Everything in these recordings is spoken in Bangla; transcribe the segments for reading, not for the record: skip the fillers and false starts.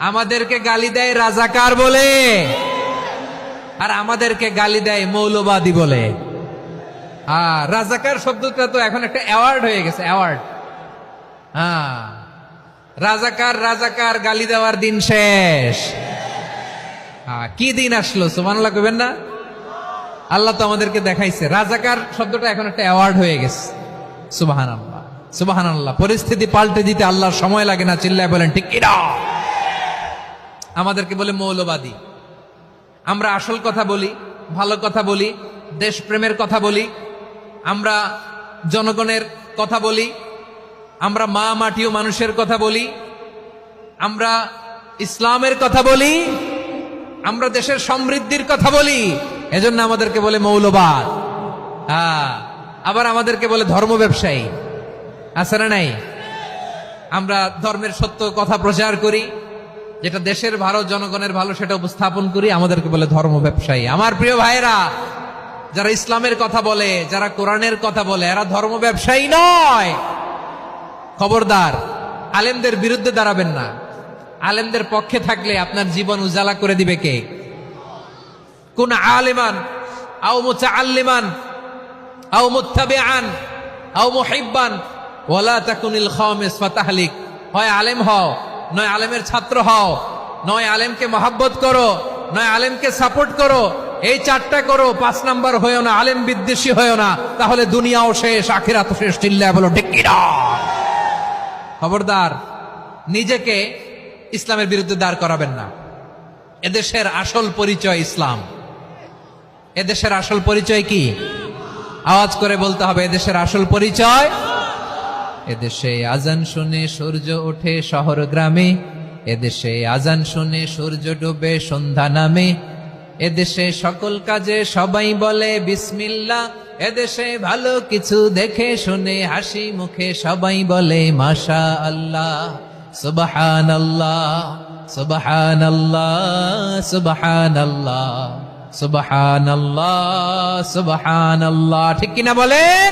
আমাদেরকে গালি দেয় রাজাকার বলে, আর আমাদেরকে গালি দেয় মৌলবাদী বলে। রাজাকার শব্দটা তো এখন একটা অ্যাওয়ার্ড হয়ে গেছে, অ্যাওয়ার্ড। রাজাকার রাজাকার গালি দেওয়ার দিন শেষ। কি দিন আসলো, সুবহানাল্লাহ কইবেন না? আল্লাহ তো আমাদেরকে দেখাইছে রাজাকার শব্দটা এখন একটা অ্যাওয়ার্ড হয়ে গেছে। সুবহানাল্লাহ, সুবহানাল্লাহ। পরিস্থিতি পাল্টে দিতে আল্লাহর সময় লাগে না, চিল্লায় বলেন ঠিক কিনা? আমাদেরকে বলে মৌলবাদী। আমরা আসল কথা বলি, ভালো কথা বলি, দেশপ্রেমের কথা বলি, আমরা জনগণের কথা বলি, আমরা মা মাটি ও মানুষের কথা বলি, আমরা ইসলামের কথা বলি, আমরা দেশের সমৃদ্ধির কথা বলি। এজন্য আমাদেরকে বলে মৌলবাদ। আবার আমাদেরকে বলে ধর্ম ব্যবসায়ী। আছে না নাই? আমরা ধর্মের সত্য কথা প্রচার করি, যেটা দেশের ভালো, জনগণের ভালো, সেটা উপস্থাপন করি, আমাদেরকে বলে ধর্ম ব্যবসায়ী। আমার প্রিয় ভাইরা, যারা ইসলামের কথা বলে, যারা কোরআনের কথা বলে, এরা ধর্ম ব্যবসায়ী নয়। খবরদার, আলেমদের বিরুদ্ধে দাঁড়াবেন না। আলেমদের পক্ষে থাকলে আপনার জীবন উজালা করে দিবে কে? কুন আলিমান আও মুতাআল্লিমান আও মুত্তাবিআন আও মুহিব্বান ওয়ালা তাকুনিল খামিস ফাতাহলিক। হয় আলেম হও, নয় আলেমের ছাত্র হও, নয় আলেমকে মহাব্বত করো, নয় আলেমকে সাপোর্ট করো। এই চারটা করো, 5 নাম্বার হয়েও না, আলেম বিদ্বেষী হয়েও না, তাহলে দুনিয়াও শেষ, আখিরাতও শেষ। চিল্লায় বলো ঠিক কিনা? খবরদার, নিজেকে ইসলামের বিরুদ্ধে দাঁড় করাবেন না। এদেশের আসল পরিচয় ইসলাম। এদেশের আসল পরিচয় কি? আওয়াজ করে বলতে হবে, এদেশের আসল পরিচয়। এদেশে আজান শুনে সূর্য ওঠে শহর গ্রামে, এদেশে আজান শুনে সূর্য ডুবে সন্ধ্যা নামে, এদেশে সকল কাজে সবাই বলে বিসমিল্লাহ, এদেশে ভালো কিছু দেখে শুনে হাসি মুখে সবাই বলে মাশা আল্লাহ, সুবহানাল্লাহ, সুবহানাল্লাহ, সুবহানাল্লাহ, সুবহানাল্লাহ, সুবহানাল্লাহ। ঠিক কিনা বলেন?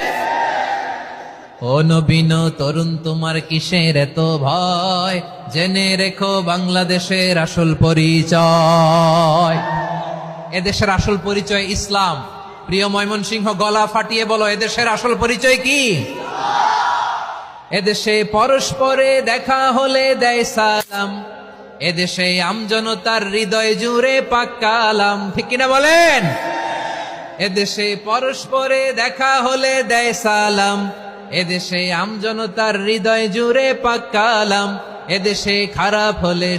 ও নবীন তরুণ, তোমার কিসের এত ভয়? জেনে রেখো বাংলাদেশের আসল পরিচয়। এদেশের আসল পরিচয় ইসলাম। প্রিয় ময়মনসিংহ, গলা ফাটিয়ে বলো, এদেশের আসল পরিচয় কি? এদেশে পরস্পরে দেখা হলে দেয় সালাম, এদেশে আমজনতার হৃদয় জুড়ে পাক্কা আলাম। ঠিক কিনা বলেন? এদেশে পরস্পরে দেখা হলে দেয় সালাম, এদেশে আমজনতার হৃদয় জুড়ে পাক্কা আলাম, এদেশে খারাপ হলে